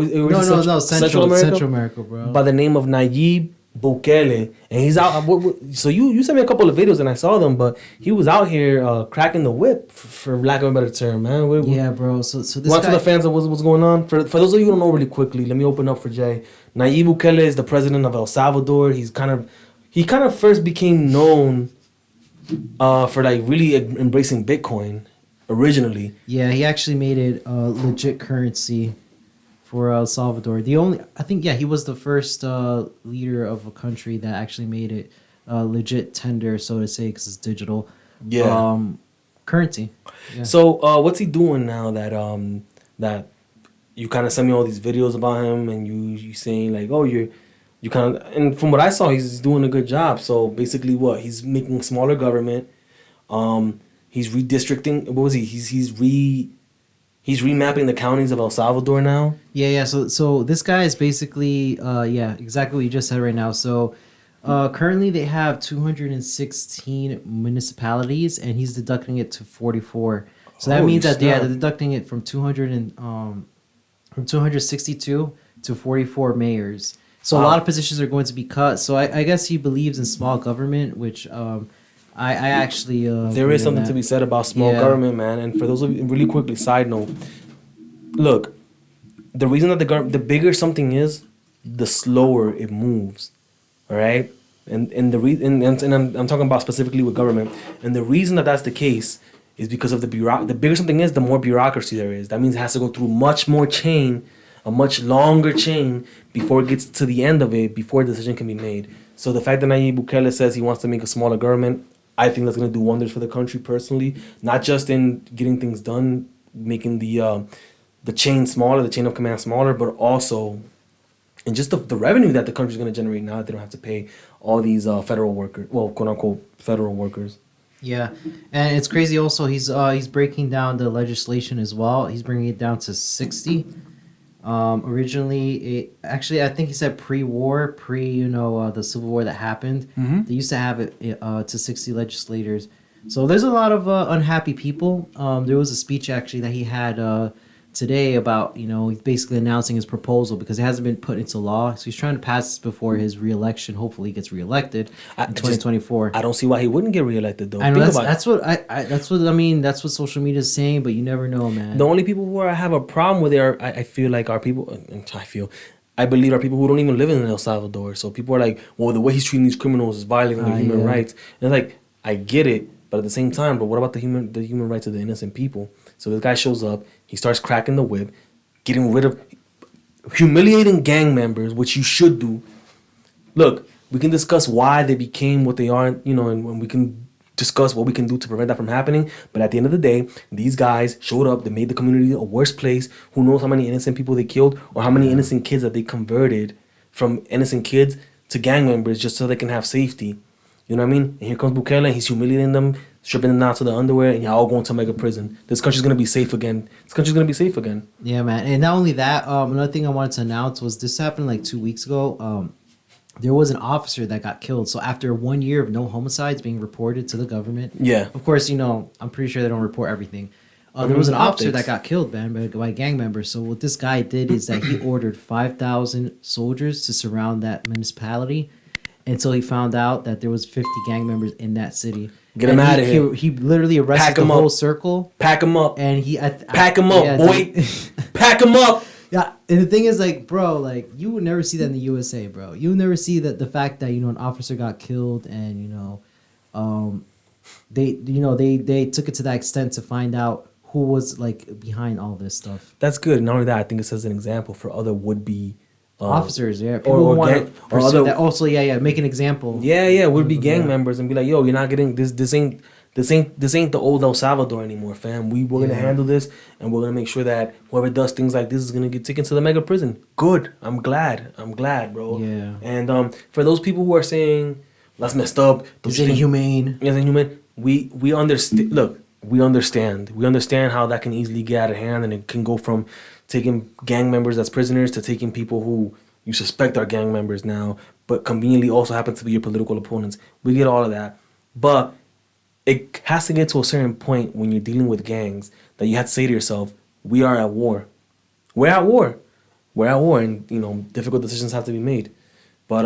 No, Central America, bro. By the name of Nayib Bukele, and he's out. So you sent me a couple of videos and I saw them, but he was out here cracking the whip, for lack of a better term, man. Yeah, bro. So this guy, to the fans of what's going on. For those of you who don't know, really quickly, let me open up for Jay. Nayib Bukele is the president of El Salvador. He kind of first became known for like really embracing Bitcoin originally. Yeah, he actually made it legit currency for El Salvador. He was the first leader of a country that actually made it legit tender, so to say, because it's digital. Yeah. Currency. Yeah. So what's he doing now that you kind of sent me all these videos about him, and you saying like, oh, you kind of, and from what I saw, he's doing a good job. So basically, what he's making smaller government. He's redistricting. What was he? He's remapping the counties of El Salvador now. Yeah. So this guy is basically, exactly what you just said right now. So currently they have 216 municipalities, and he's deducting it to 44. So that means that they're deducting it from 262 to 44 mayors. So a lot of positions are going to be cut. So I guess he believes in small government, which I actually there is something to be said about small government, man. And for those of you, really quickly, side note, look, the reason that the bigger something is, the slower it moves, all right. And I'm talking about specifically with government, and the reason that that's the case is because of the bigger something is, the more bureaucracy there is. That means it has to go through a much longer chain before it gets to the end of it, before a decision can be made. So the fact that Nayib Bukele says he wants to make a smaller government, I think that's going to do wonders for the country personally, not just in getting things done, making the chain smaller, the chain of command smaller, but also in just the revenue that the country's going to generate now that they don't have to pay all these federal workers, well, quote unquote, federal workers. Yeah, and it's crazy also, he's breaking down the legislation as well. He's bringing it down to 60. Originally, I think he said pre-war, the civil war that happened. Mm-hmm. They used to have it to 60 legislators. So there's a lot of unhappy people. There was a speech actually that he had today about, he's basically announcing his proposal because it hasn't been put into law. So he's trying to pass this before his re-election. Hopefully he gets re-elected in 2024. I don't see why he wouldn't get re-elected though. I know that's what social media is saying, but you never know, man. The only people who I have a problem with are, I believe are people who don't even live in El Salvador. So people are like, well, the way he's treating these criminals is violating their human rights. And it's like, I get it, but at the same time, but what about the human rights of the innocent people? So this guy shows up, he starts cracking the whip, getting rid of, humiliating gang members, which you should do. Look, we can discuss why they became what they are, and we can discuss what we can do to prevent that from happening. But at the end of the day, these guys showed up, they made the community a worse place. Who knows how many innocent people they killed or how many innocent kids that they converted from innocent kids to gang members just so they can have safety. You know what I mean? And here comes Bukele, and he's humiliating them, stripping them down to the underwear, and y'all all going to mega prison. This country's going to be safe again. Yeah, man. And not only that, another thing I wanted to announce was this happened like 2 weeks ago. There was an officer that got killed. So after 1 year of no homicides being reported to the government, of course, I'm pretty sure they don't report everything. There was an officer that got killed, man, by gang members. So what this guy did is that he ordered 5,000 soldiers to surround that municipality until he found out that there was 50 gang members in that city. Get him out of here. He literally arrested the whole circle. Pack him up. And pack him up, boy. Pack him up. Yeah, and the thing is, like, bro, like, you would never see that in the USA, bro. You would never see that the fact that, an officer got killed and, they took it to that extent to find out who was, like, behind all this stuff. That's good. Not only that, I think it says an example for other would-be officers, people who want to pursue that. Also, make an example. Would-be gang members and be like, yo, you're not getting this. This ain't the old El Salvador anymore, fam. We're gonna handle this, and we're gonna make sure that whoever does things like this is gonna get taken to the mega prison. Good. I'm glad, bro. Yeah. And for those people who are saying that's messed up, it's inhumane. We understand. Look, we understand. We understand how that can easily get out of hand, and it can go from taking gang members as prisoners to taking people who you suspect are gang members now, but conveniently also happen to be your political opponents. We get all of that, but it has to get to a certain point when you're dealing with gangs that you have to say to yourself, we are at war. We're at war. we're at war, and difficult decisions have to be made. But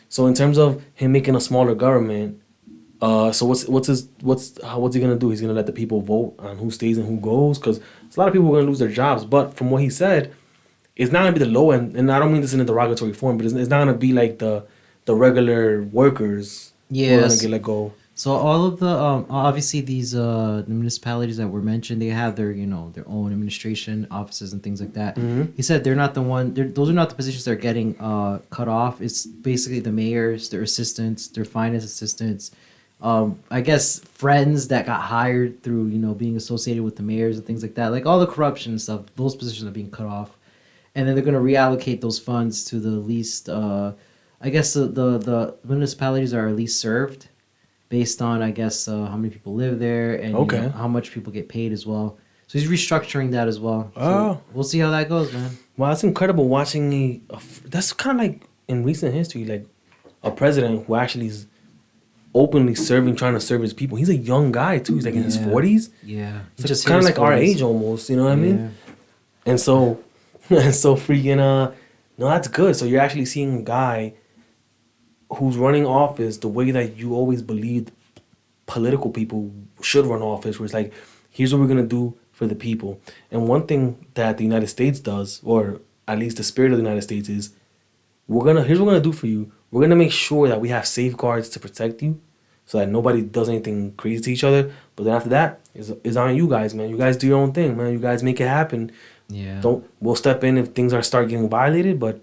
so in terms of him making a smaller government, so what's he gonna do? He's gonna let the people vote on who stays and who goes, because a lot of people are gonna lose their jobs. But from what he said, it's not gonna be the low end, and I don't mean this in a derogatory form, but it's not gonna be like the regular workers who are gonna get let go. So all of the obviously these the municipalities that were mentioned, they have their their own administration offices and things like that. Mm-hmm. He said they're not the one. Those are not the positions that are getting cut off. It's basically the mayors, their assistants, their finance assistants. I guess friends that got hired through being associated with the mayors and things like that. Like all the corruption and stuff. Those positions are being cut off, and then they're going to reallocate those funds to the least. I guess the municipalities are least served, based on, I guess, how many people live there and how much people get paid as well. So he's restructuring that as well. So we'll see how that goes, man. Wow, it's incredible watching that's kind of like in recent history, like a president who actually is openly trying to serve his people. He's a young guy too. He's like in his 40s. Yeah, it's just kind of like 40s. Our age almost. You know what I mean? And so, freaking no, that's good. So you're actually seeing a guy who's running office the way that you always believed political people should run office, where it's like, here's what we're gonna do for the people. And one thing that the United States does, or at least the spirit of the United States, is here's what we're gonna do for you. We're gonna make sure that we have safeguards to protect you, so that nobody does anything crazy to each other. But then after that, it's on you guys, man. You guys do your own thing, man. You guys make it happen. Yeah. We'll step in if things start getting violated, but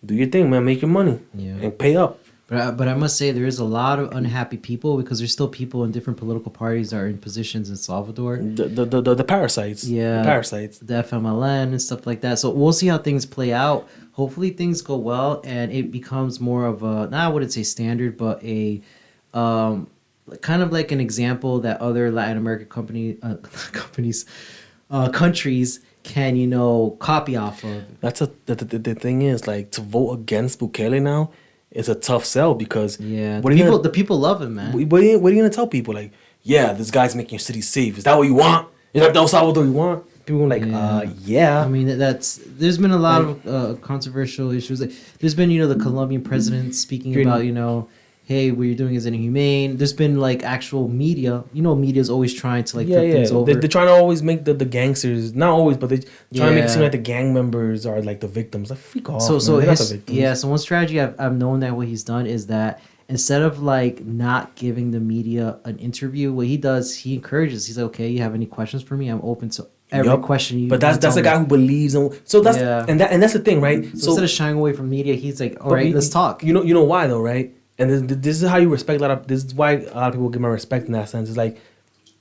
do your thing, man. Make your money and pay up. But I must say there is a lot of unhappy people, because there's still people in different political parties that are in positions in Salvador. The parasites. Yeah. The parasites. The FMLN and stuff like that. So we'll see how things play out. Hopefully things go well and it becomes more of a, not I wouldn't say standard, but a kind of like an example that other Latin American countries can copy off of. That's the thing is, like, to vote against Bukele now, it's a tough sell, because the people love him, man. What are you gonna tell people? Like, this guy's making your city safe. Is that what you want? Is that El Salvador you want? People are like, yeah. I mean, there's been a lot of controversial issues. Like, there's been the Colombian president speaking about hey, what you're doing is inhumane. There's been like actual media. Media's always trying to flip things over. They're trying to always make the gangsters, not always, but they trying to make it seem like the gang members are like the victims. Like, freak off. So one strategy I've known that what he's done is that instead of like not giving the media an interview, what he does, he encourages. He's like, okay, you have any questions for me? I'm open to every question you. But that's a guy who believes in. So that's and that's the thing, right? So instead of shying away from media, he's like, all right, let's talk. You know why though, right? And this is how you respect this is why a lot of people give my respect in that sense. It's like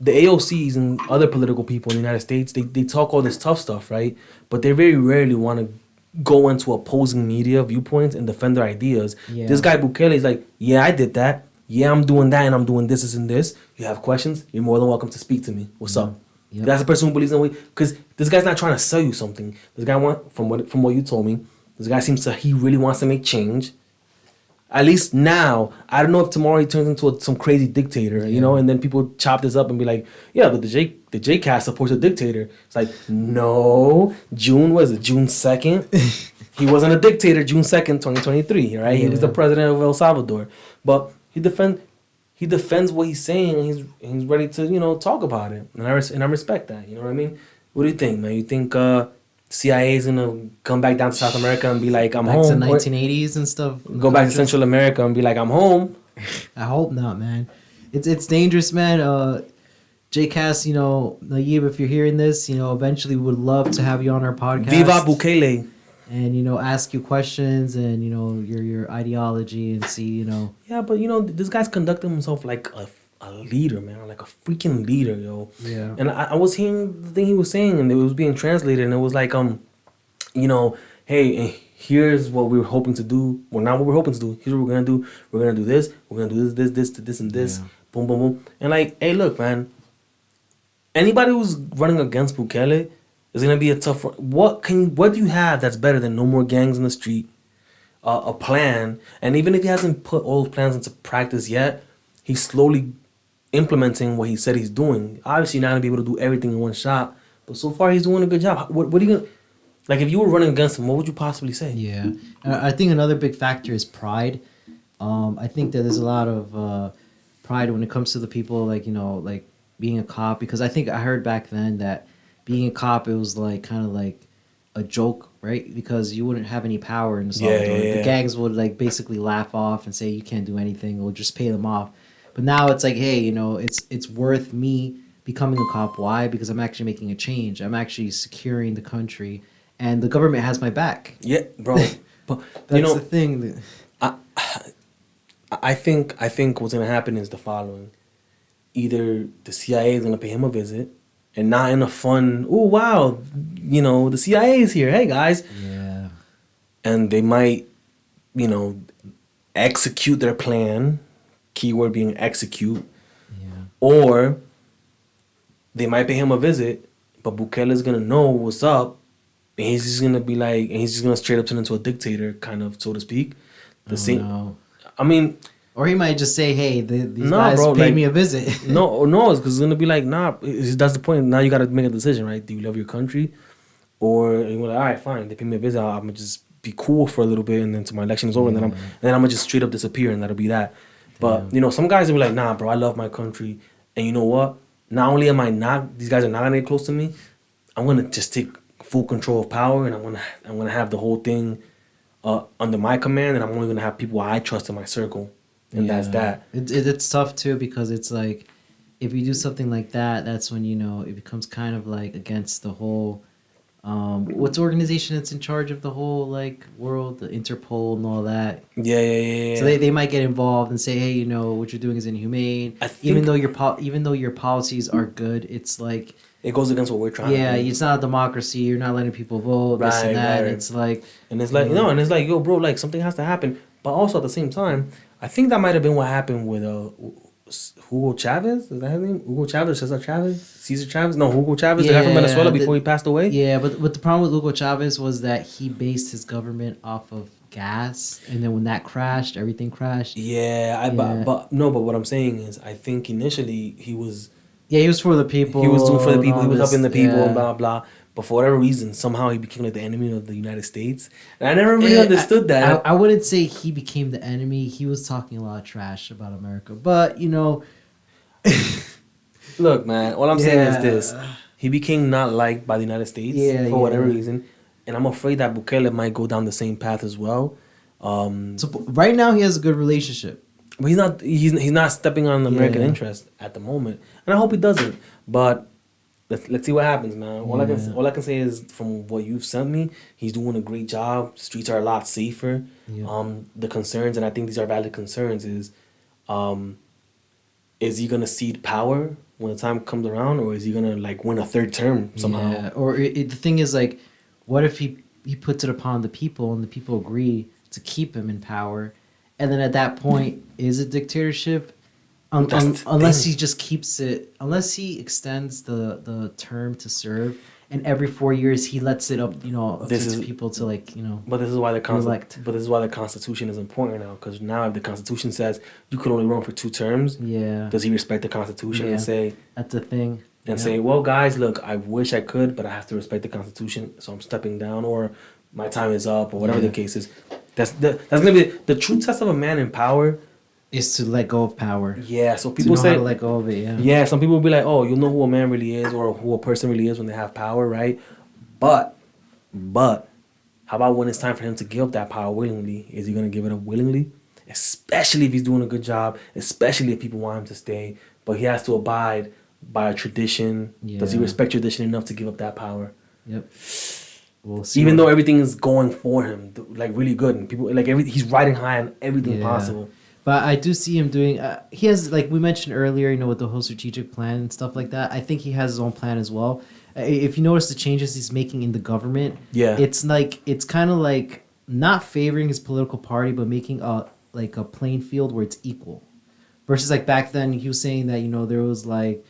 the AOCs and other political people in the United States, they talk all this tough stuff, right? But they very rarely want to go into opposing media viewpoints and defend their ideas. Yeah. This guy Bukele is like, I did that. Yeah, I'm doing that, and I'm doing this and this. You have questions? You're more than welcome to speak to me. What's up? Yep. That's a person who believes in because this guy's not trying to sell you something. This guy from what you told me, this guy he really wants to make change. At least now, I don't know if tomorrow he turns into some crazy dictator, and then people chop this up and be like, but the JCast supports a dictator. It's like, no, June 2nd? He wasn't a dictator June 2nd, 2023, right? He was the president of El Salvador. But he defends what he's saying, and he's ready to, talk about it. And I respect that, you know what I mean? What do you think, man? You think CIA is gonna come back down to South America and be like, I'm home? Back to 1980s and stuff. Go back to Central America and be like, I'm home. I hope not, man. It's dangerous, man. JCast, Nayib, if you're hearing this, eventually we would love to have you on our podcast. Viva Bukele. And ask you questions and your ideology and see Yeah, but this guy's conducting himself like a leader, man, like a freaking leader, yo. Yeah. And I was hearing the thing he was saying, and it was being translated, and it was like, hey, here's what we were hoping to do. Well, not what we're hoping to do. Here's what we're gonna do. We're gonna do this. We're gonna do this, and this. Yeah. Boom, boom, boom. And like, hey, look, man. Anybody who's running against Bukele is gonna be a tough. What do you have that's better than no more gangs in the street, a plan, and even if he hasn't put all those plans into practice yet, he's slowly implementing what he said he's doing. Obviously, you're not gonna be able to do everything in one shot, but so far he's doing a good job. What are you gonna? Like if you were running against him, what would you possibly say? Yeah, I think another big factor is pride. I think that there's a lot of pride when it comes to the people, like, like being a cop, because I think I heard back then that being a cop, it was like kind of like a joke, right? Because you wouldn't have any power in El Salvador. The gangs would like basically laugh off and say you can't do anything, or just pay them off. But now it's like, hey, it's worth me becoming a cop. Why? Because I'm actually making a change. I'm actually securing the country, and the government has my back. Yeah, bro. But That's the thing. I think what's gonna happen is the following: either the CIA is gonna pay him a visit, and not in a fun, oh wow, the CIA is here. Hey guys. Yeah. And they might, execute their plan. Keyword being execute. Yeah. Or they might pay him a visit, but Bukele is gonna know what's up, and he's just gonna be like, and he's just gonna straight up turn into a dictator, kind of, so to speak. No. I mean, or he might just say, "Hey, these guys paid me a visit." no, it's because it's gonna be like, nah. That's the point. Now you gotta make a decision, right? Do you love your country, or you're like, all right, fine, they pay me a visit. I'm gonna just be cool for a little bit, and then till my election is over, and then I'm gonna just straight up disappear, and that'll be that. But some guys will be like, nah, bro, I love my country, and you know what? Not only am I not, these guys are not gonna get close to me. I'm gonna just take full control of power, and I'm gonna have the whole thing under my command, and I'm only gonna have people I trust in my circle. And that's that. It's tough too, because it's like, if you do something like that, that's when it becomes kind of like against the whole what's the organization that's in charge of the whole like world, the Interpol and all that. Yeah. So they might get involved and say, hey, what you're doing is inhumane. Even though your policies are good, it's like it goes against what we're trying to do. Yeah, it's not a democracy. You're not letting people vote, this and that. Right. It's like, and it's like and it's like, yo, bro, like something has to happen. But also at the same time, I think that might have been what happened with Hugo Chavez. Is that his name? Hugo Chavez, Cesar Chavez? No, Hugo Chavez, the guy from Venezuela before he passed away. Yeah, but the problem with Hugo Chavez was that he based his government off of gas, and then when that crashed, everything crashed. But what I'm saying is, I think initially he was. Yeah, he was for the people. He was doing for the people. He was helping the people, and blah blah. But for whatever reason, somehow he became like the enemy of the United States. And I never really understood that. I wouldn't say he became the enemy. He was talking a lot of trash about America. But, Look, man, all I'm saying is this. He became not liked by the United States for whatever reason. And I'm afraid that Bukele might go down the same path as well. So right now he has a good relationship. But he's not stepping on American interest at the moment. And I hope he doesn't. But let's see what happens, man. All I can say is, from what you've sent me, he's doing a great job. Streets are a lot safer. The concerns, and I think these are valid concerns, is he gonna cede power when the time comes around, or is he gonna like win a third term somehow? Yeah. Or the thing is, like, what if he puts it upon the people, and the people agree to keep him in power, and then at that point, is it dictatorship? Unless he just keeps it, unless he extends the term to serve, and every 4 years he lets it up, to people to But this is why the Constitution is important now, because now if the Constitution says you could only run for 2 terms, does he respect the Constitution and say that's the thing? And say, well, guys, look, I wish I could, but I have to respect the Constitution, so I'm stepping down, or my time is up, or whatever the case is. That's gonna be the true test of a man in power. Is to let go of power. Yeah, so people say how to let go of it. Yeah, some people will be like, oh, you'll know who a man really is, or who a person really is when they have power, right? But how about when it's time for him to give up that power willingly? Is he gonna give it up willingly? Especially if he's doing a good job, especially if people want him to stay, but he has to abide by a tradition. Does he respect tradition enough to give up that power? Yep. We'll see. Even though everything is going for him, like really good, and people like he's riding high on everything possible. But I do see him doing. He has, like we mentioned earlier, with the whole strategic plan and stuff like that. I think he has his own plan as well. If you notice the changes he's making in the government, it's kind of like not favoring his political party, but making a playing field where it's equal. Versus like back then, he was saying that there was like,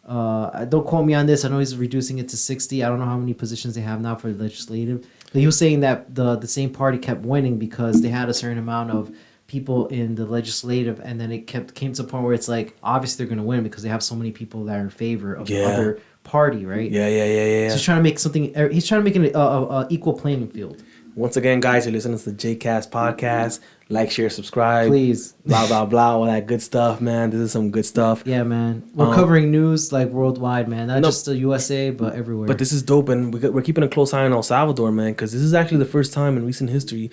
don't quote me on this. I know he's reducing it to 60. I don't know how many positions they have now for the legislative. But he was saying that the same party kept winning because they had a certain amount of people in the legislative, and then it came to a point where it's like, obviously they're going to win because they have so many people that are in favor of other party, right? Yeah. So he's trying to make something. He's trying to make an equal playing field. Once again, guys, you're listening to the JCast podcast. Like, share, subscribe. Please. Blah, blah, blah. All that good stuff, man. This is some good stuff. Yeah, man. We're covering news like worldwide, man. Not just the USA, but everywhere. But this is dope, and we're keeping a close eye on El Salvador, man, because this is actually the first time in recent history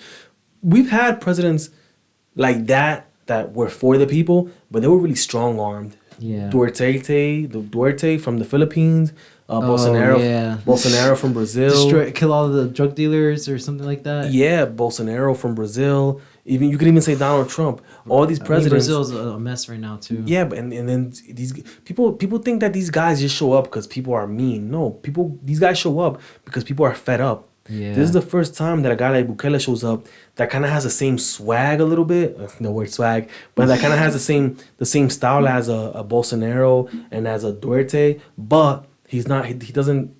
we've had presidents like that were for the people, but they were really strong-armed. Yeah. Duarte from the Philippines, Bolsonaro from Brazil. Kill all the drug dealers or something like that. Yeah, Bolsonaro from Brazil. Even you could even say Donald Trump. All these presidents. Brazil's a mess right now too. Yeah, but and then these people think that these guys just show up because people are mean. No, these guys show up because people are fed up. Yeah. This is the first time that a guy like Bukele shows up that kind of has the same swag a little bit. No word swag, but that kind of has the same style as a Bolsonaro and as a Duarte. But he's not. He doesn't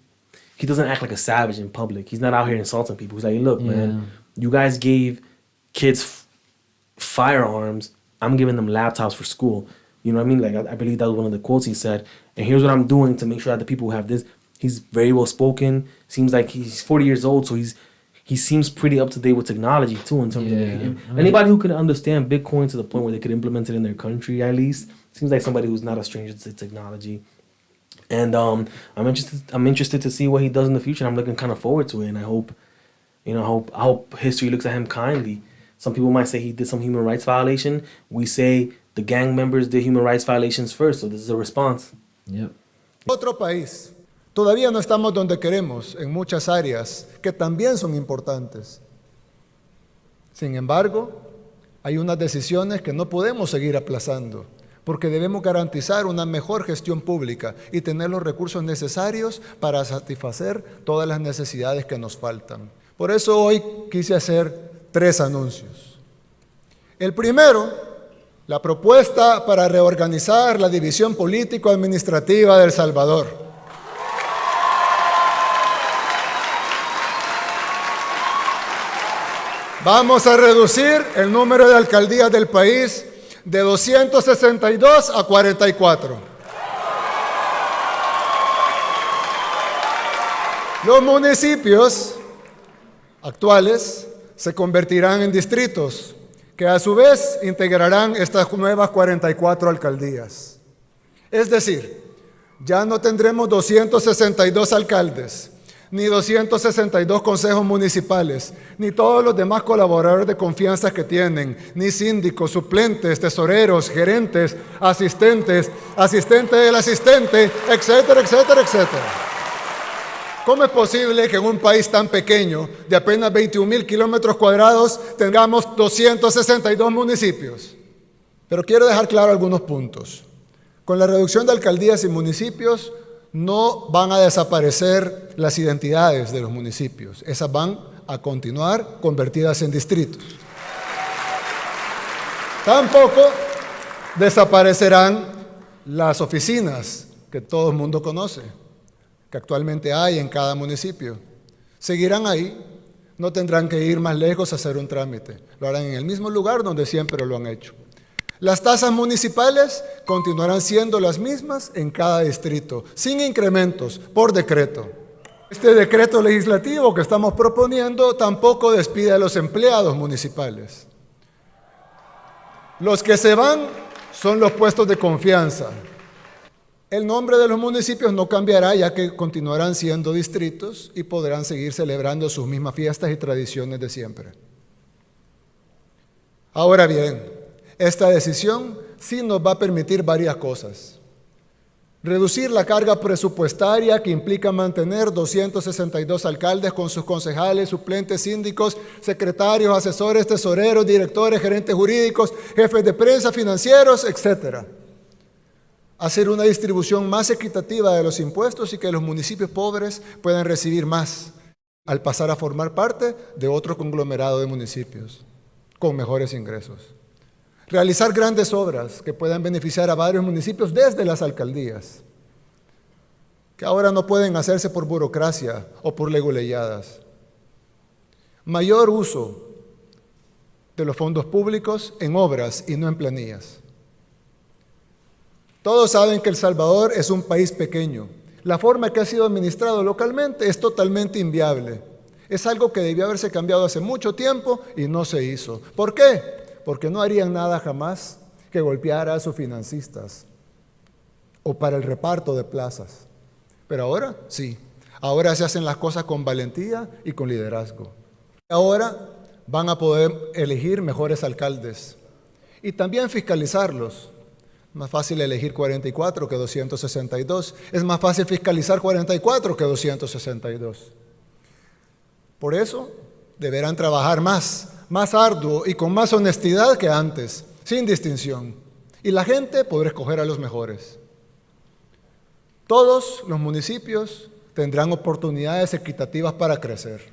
act like a savage in public. He's not out here insulting people. He's like, look, man, you guys gave kids firearms. I'm giving them laptops for school. You know what I mean? Like I believe that was one of the quotes he said. And here's what I'm doing to make sure that the people who have this. He's very well spoken. Seems like he's 40 years old, so he seems pretty up to date with technology too. In terms of anybody who can understand Bitcoin to the point where they could implement it in their country, at least seems like somebody who's not a stranger to technology. And I'm interested to see what he does in the future. I'm looking kind of forward to it, and I hope history looks at him kindly. Some people might say he did some human rights violation. We say the gang members did human rights violations first, so this is a response. Yep. Otro país. Todavía no estamos donde queremos en muchas áreas que también son importantes. Sin embargo, hay unas decisiones que no podemos seguir aplazando, porque debemos garantizar una mejor gestión pública y tener los recursos necesarios para satisfacer todas las necesidades que nos faltan. Por eso hoy quise hacer 3 anuncios. El primero, la propuesta para reorganizar la división político-administrativa de El Salvador. Vamos a reducir el número de alcaldías del país de 262 a 44. Los municipios actuales se convertirán en distritos, que a su vez integrarán estas nuevas 44 alcaldías. Es decir, ya no tendremos 262 alcaldes, ni 262 consejos municipales, ni todos los demás colaboradores de confianza que tienen, ni síndicos, suplentes, tesoreros, gerentes, asistentes, asistente del asistente, etcétera, etcétera, etcétera. ¿Cómo es posible que en un país tan pequeño, de apenas 21,000 kilómetros cuadrados, tengamos 262 municipios? Pero quiero dejar claro algunos puntos. Con la reducción de alcaldías y municipios, no van a desaparecer las identidades de los municipios. Esas van a continuar convertidas en distritos. Tampoco desaparecerán las oficinas que todo el mundo conoce, que actualmente hay en cada municipio. Seguirán ahí, no tendrán que ir más lejos a hacer un trámite. Lo harán en el mismo lugar donde siempre lo han hecho. Las tasas municipales continuarán siendo las mismas en cada distrito, sin incrementos, por decreto. Este decreto legislativo que estamos proponiendo tampoco despide a los empleados municipales. Los que se van son los puestos de confianza. El nombre de los municipios no cambiará, ya que continuarán siendo distritos y podrán seguir celebrando sus mismas fiestas y tradiciones de siempre. Ahora bien, esta decisión sí nos va a permitir varias cosas. Reducir la carga presupuestaria que implica mantener 262 alcaldes con sus concejales, suplentes, síndicos, secretarios, asesores, tesoreros, directores, gerentes jurídicos, jefes de prensa, financieros, etc. Hacer una distribución más equitativa de los impuestos y que los municipios pobres puedan recibir más al pasar a formar parte de otro conglomerado de municipios con mejores ingresos. Realizar grandes obras que puedan beneficiar a varios municipios desde las alcaldías, que ahora no pueden hacerse por burocracia o por leguleyadas. Mayor uso de los fondos públicos en obras y no en planillas. Todos saben que El Salvador es un país pequeño. La forma que ha sido administrado localmente es totalmente inviable. Es algo que debió haberse cambiado hace mucho tiempo y no se hizo. ¿Por qué? Porque no harían nada jamás que golpeara a sus financistas o para el reparto de plazas. Pero ahora sí, ahora se hacen las cosas con valentía y con liderazgo. Ahora van a poder elegir mejores alcaldes y también fiscalizarlos. Más fácil elegir 44 que 262. Es más fácil fiscalizar 44 que 262. Por eso deberán trabajar más arduo y con más honestidad que antes, sin distinción. Y la gente podrá escoger a los mejores. Todos los municipios tendrán oportunidades equitativas para crecer.